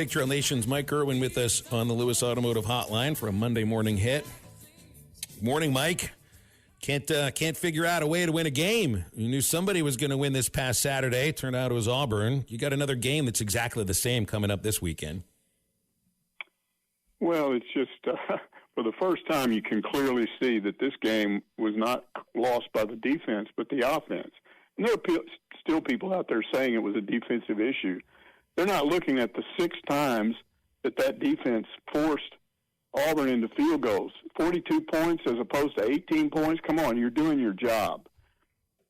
Picture Nation's Mike Irwin with us on the Lewis Automotive Hotline for a Monday morning hit. Morning, Mike. Can't figure out a way to win a game. You knew somebody was going to win this past Saturday. Turned out it was Auburn. You got another game that's exactly the same coming up this weekend. Well, it's just for the first time you can clearly see that this game was not lost by the defense but the offense. And there are still people out there saying it was a defensive issue. They're not looking at the 6 times that defense forced Auburn into field goals. 42 points as opposed to 18 points. Come on, you're doing your job.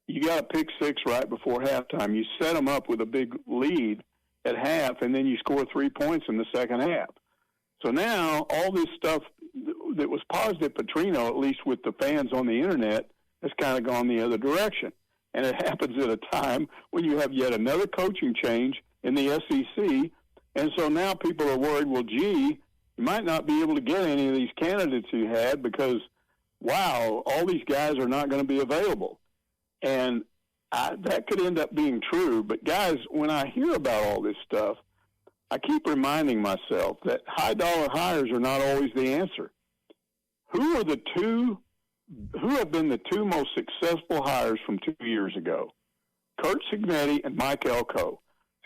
You got a pick 6 right before halftime. You set them up with a big lead at half, and then you score 3 points in the second half. So now all this stuff that was positive Petrino, at least with the fans on the internet, has kind of gone the other direction. And it happens at a time when you have yet another coaching change in the SEC. And so now people are worried, well, gee, you might not be able to get any of these candidates you had because, wow, all these guys are not going to be available. And that could end up being true. But, guys, when I hear about all this stuff, I keep reminding myself that high-dollar hires are not always the answer. Who have been the 2 most successful hires from 2 years ago? Kurt Cignetti and Mike Elko.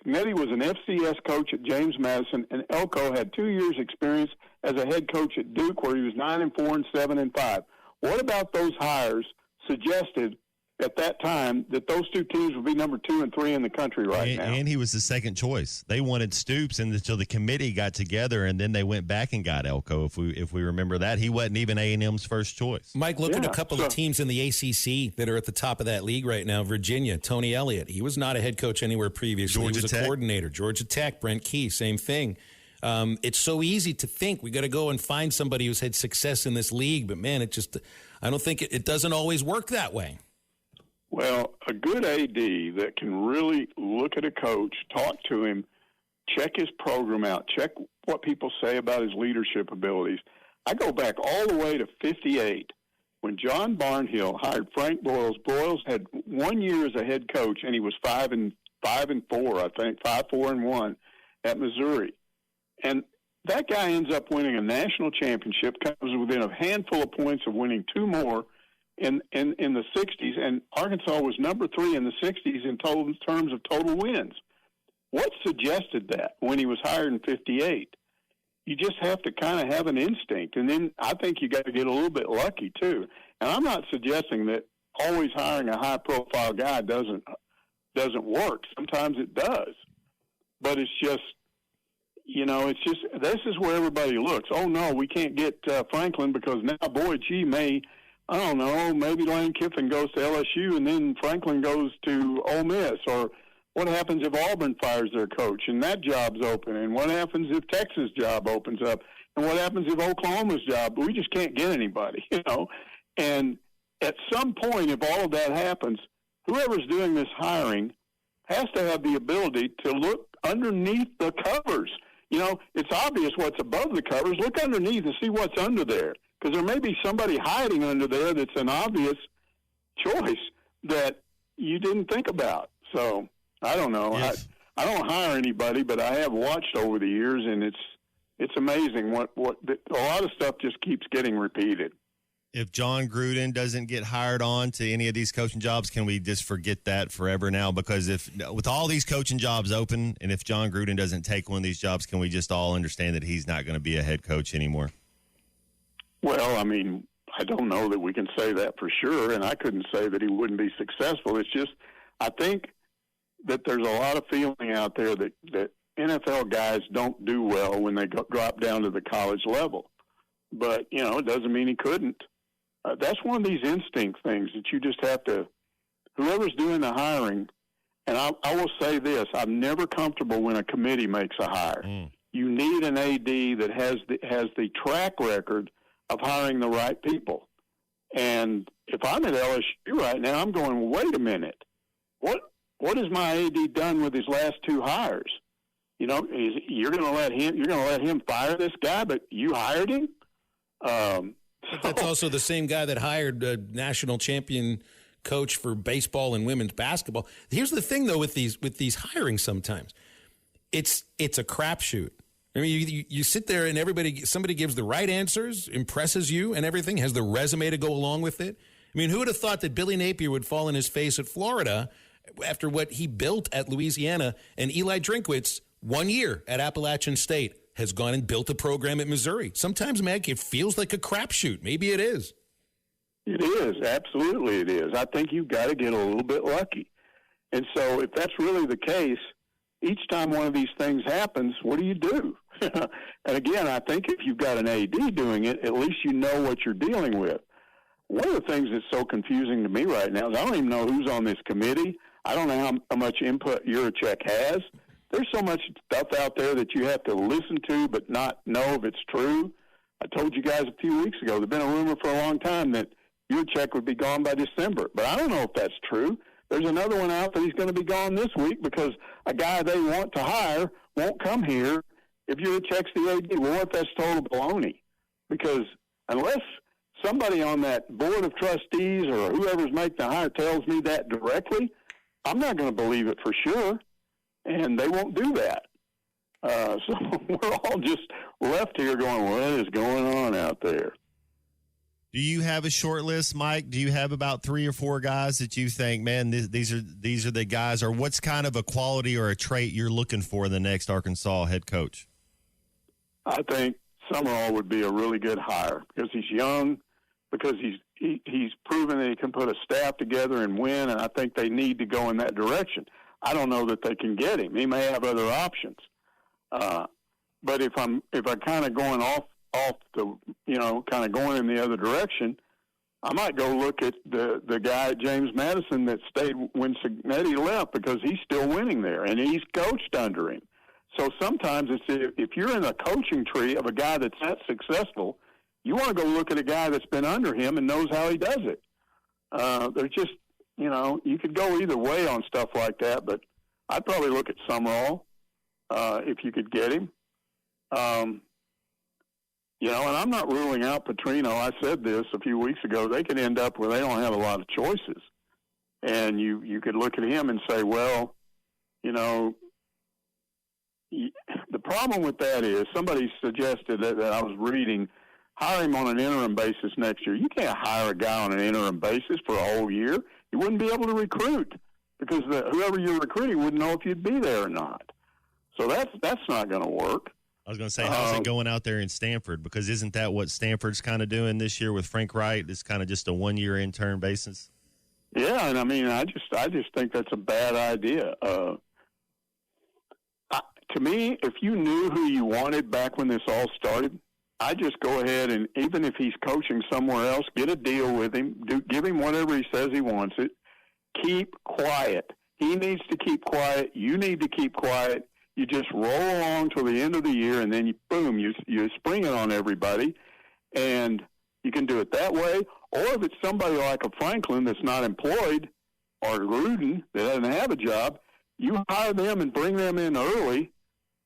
Cignetti was an FCS coach at James Madison, and Elko had 2 years' experience as a head coach at Duke, where he was 9-4 and 7-5. What about those hires suggested at that time that those 2 teams would be number 2 and 3 in the country now? And he was the second choice. They wanted Stoops until the committee got together, and then they went back and got Elko. If we remember that, he wasn't even A&M's first choice. Mike, look at a couple of teams in the ACC that are at the top of that league right now. Virginia, Tony Elliott. He was not a head coach anywhere previously. He was a coordinator. Georgia Tech, Brent Key, same thing. It's so easy to think we got to go and find somebody who's had success in this league, but man, I don't think it doesn't always work that way. Well, a good AD that can really look at a coach, talk to him, check his program out, check what people say about his leadership abilities. I go back all the way to 1958 when John Barnhill hired Frank Broyles. Broyles had 1 year as a head coach, and he was 5-4, I think, 5-4-1 at Missouri. And that guy ends up winning a national championship, comes within a handful of points of winning 2 more in the 60s, and Arkansas was number 3 in the 60s in terms of total wins. What suggested that when he was hired in 1958? You just have to kind of have an instinct, and then I think you got to get a little bit lucky too. And I'm not suggesting that always hiring a high-profile guy doesn't work. Sometimes it does, but it's just, this is where everybody looks. Oh no, we can't get Franklin because now, I don't know, maybe Lane Kiffin goes to LSU and then Franklin goes to Ole Miss. Or what happens if Auburn fires their coach and that job's open? And what happens if Texas' job opens up? And what happens if Oklahoma's job? We just can't get anybody, And at some point, if all of that happens, whoever's doing this hiring has to have the ability to look underneath the covers. It's obvious what's above the covers. Look underneath and see what's under there. Because there may be somebody hiding under there that's an obvious choice that you didn't think about. So, I don't know. Yes. I don't hire anybody, but I have watched over the years, and it's amazing what a lot of stuff just keeps getting repeated. If John Gruden doesn't get hired on to any of these coaching jobs, can we just forget that forever now? Because with all these coaching jobs open, and if John Gruden doesn't take one of these jobs, can we just all understand that he's not going to be a head coach anymore? Well, I mean, I don't know that we can say that for sure, and I couldn't say that he wouldn't be successful. It's just, I think that there's a lot of feeling out there that NFL guys don't do well when they drop down to the college level. But, it doesn't mean he couldn't. That's one of these instinct things that you just have to, whoever's doing the hiring, and I will say this, I'm never comfortable when a committee makes a hire. You need an AD that has the track record of hiring the right people. And if I'm at LSU right now, I'm going, wait a minute. What has my AD done with his last 2 hires? You're going to let him fire this guy, but you hired him? But that's also the same guy that hired a national champion coach for baseball and women's basketball. Here's the thing, though, with these hiring sometimes. It's a crapshoot. I mean, you sit there and somebody gives the right answers, impresses you and everything, has the resume to go along with it. I mean, who would have thought that Billy Napier would fall on his face at Florida after what he built at Louisiana, and Eli Drinkwitz, 1 year at Appalachian State, has gone and built a program at Missouri. Sometimes, Meg, it feels like a crapshoot. Maybe it is. It is. Absolutely it is. I think you've got to get a little bit lucky. And so if that's really the case, each time one of these things happens, what do you do? And again, I think if you've got an AD doing it, at least you know what you're dealing with. One of the things that's so confusing to me right now is I don't even know who's on this committee. I don't know how much input Yurachek has. There's so much stuff out there that you have to listen to but not know if it's true. I told you guys a few weeks ago, there's been a rumor for a long time that Yurachek would be gone by December, but I don't know if that's true. There's another one out that he's going to be gone this week because a guy they want to hire won't come here if Yurachek's the AD. Well, what if that's total baloney? Because unless somebody on that board of trustees or whoever's making the hire tells me that directly, I'm not going to believe it for sure, and they won't do that. So we're all just left here going, what is going on out there? Do you have a short list, Mike? Do you have about 3 or 4 guys that you think, man, these are the guys, or what's kind of a quality or a trait you're looking for in the next Arkansas head coach? I think Summerall would be a really good hire because he's young, because he's proven that he can put a staff together and win, and I think they need to go in that direction. I don't know that they can get him. He may have other options. But if I'm kind of going off the, kind of going in the other direction, I might go look at the guy at James Madison that stayed when Signetti left because he's still winning there, and he's coached under him. So sometimes if you're in a coaching tree of a guy that's that successful, you want to go look at a guy that's been under him and knows how he does it. There's just, you could go either way on stuff like that, but I'd probably look at Summerall if you could get him. And I'm not ruling out Petrino. I said this a few weeks ago. They could end up where they don't have a lot of choices. And you could look at him and say, well, the problem with that is somebody suggested that I was reading, hire him on an interim basis next year. You can't hire a guy on an interim basis for a whole year. You wouldn't be able to recruit because whoever you're recruiting wouldn't know if you'd be there or not. So that's not going to work. I was going to say, how's it going out there in Stanford? Because isn't that what Stanford's kind of doing this year with Frank Wright? It's kind of just a 1-year intern basis. Yeah, and I mean, I just think that's a bad idea. To me, if you knew who you wanted back when this all started, I just go ahead and even if he's coaching somewhere else, get a deal with him, give him whatever he says he wants it. Keep quiet. He needs to keep quiet. You need to keep quiet. You just roll along till the end of the year, and then you spring it on everybody, and you can do it that way. Or if it's somebody like a Franklin that's not employed, or Gruden that doesn't have a job, you hire them and bring them in early,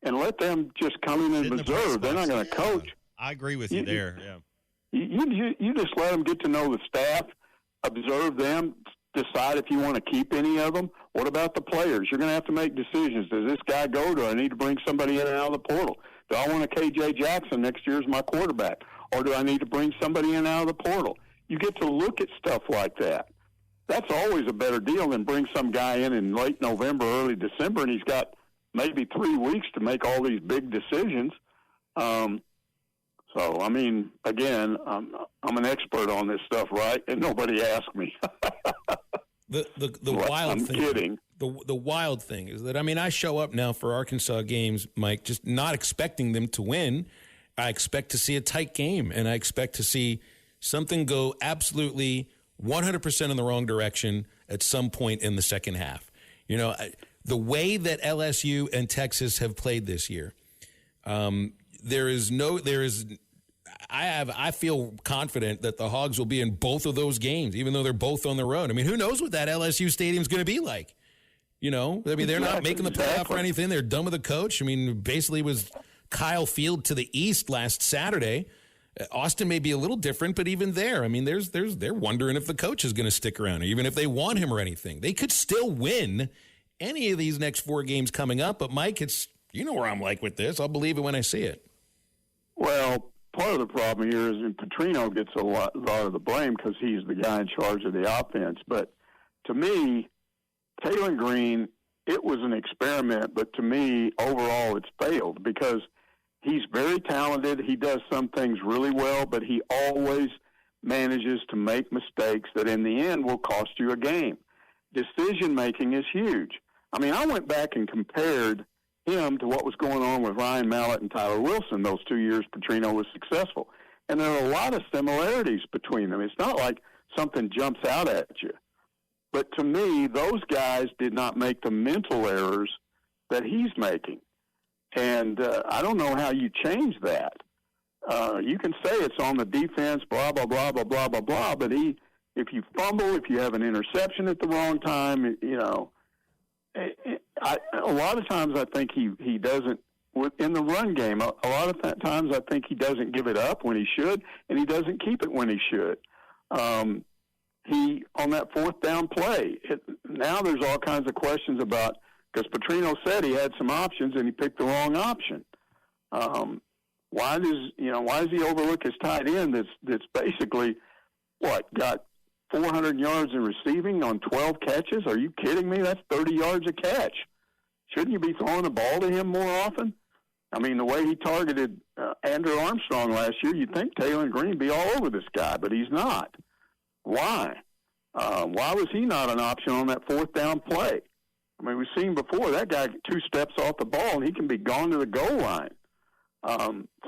and let them just come in and observe. They're not going to coach. I agree with you there. Yeah. You just let them get to know the staff, observe them, decide if you want to keep any of them. What about the players? You're going to have to make decisions. Does this guy go? Do I need to bring somebody in and out of the portal? Do I want a KJ Jackson next year as my quarterback? Or do I need to bring somebody in and out of the portal? You get to look at stuff like that. That's always a better deal than bring some guy in late November, early December, and he's got maybe 3 weeks to make all these big decisions. So, I mean, again, I'm an expert on this stuff, right? And nobody asked me. The wild thing. I'm kidding. The wild thing is that, I mean, I show up now for Arkansas games, Mike, just not expecting them to win. I expect to see a tight game, and I expect to see something go absolutely 100% in the wrong direction at some point in the second half. The way that LSU and Texas have played this year, I feel confident that the Hogs will be in both of those games, even though they're both on the road. I mean, who knows what that LSU stadium's going to be like? They're not making the playoff or anything. They're done with the coach. I mean, basically was Kyle Field to the east last Saturday. Austin may be a little different, but even there, I mean, they're wondering if the coach is going to stick around, or even if they want him or anything. They could still win any of these next 4 games coming up, but Mike, it's You know where I'm like with this. I'll believe it when I see it. Well, part of the problem here is Petrino gets a lot of the blame because he's the guy in charge of the offense. But to me, Taylor Green, it was an experiment, but to me, overall, it's failed because he's very talented. He does some things really well, but he always manages to make mistakes that in the end will cost you a game. Decision-making is huge. I mean, I went back and compared him to what was going on with Ryan Mallett and Tyler Wilson those 2 years Petrino was successful. And there are a lot of similarities between them. It's not like something jumps out at you. But to me, those guys did not make the mental errors that he's making. And I don't know how you change that. You can say it's on the defense, blah, blah, blah, blah, blah, blah, blah, but if you fumble, if you have an interception at the wrong time, you know, a lot of times I think he doesn't, in the run game, a lot of times I think he doesn't give it up when he should, and he doesn't keep it when he should. He, on that fourth down play, now there's all kinds of questions about, because Petrino said he had some options and he picked the wrong option. Why does he overlook his tight end that's basically, got 400 yards in receiving on 12 catches? Are you kidding me? That's 30 yards a catch. Shouldn't you be throwing the ball to him more often? I mean, the way he targeted Andrew Armstrong last year, you'd think Taylor Green would be all over this guy, but he's not. Why? Why was he not an option on that fourth down play? I mean, we've seen before that guy 2 steps off the ball and he can be gone to the goal line.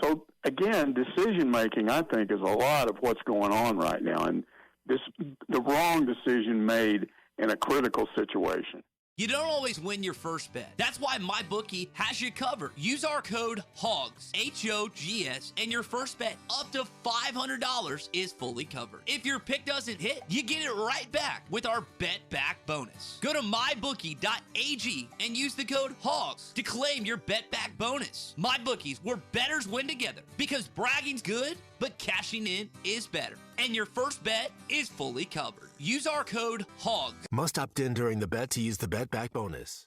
So, again, decision-making, I think, is a lot of what's going on right now, and the wrong decision made in a critical situation. You don't always win your first bet. That's why MyBookie has you covered. Use our code HOGS, H-O-G-S, and your first bet up to $500 is fully covered. If your pick doesn't hit, you get it right back with our Bet Back bonus. Go to mybookie.ag and use the code HOGS to claim your Bet Back bonus. MyBookie's where bettors win together because bragging's good, but cashing in is better. And your first bet is fully covered. Use our code HOGS. Must opt in during the bet to use the Bet Back bonus.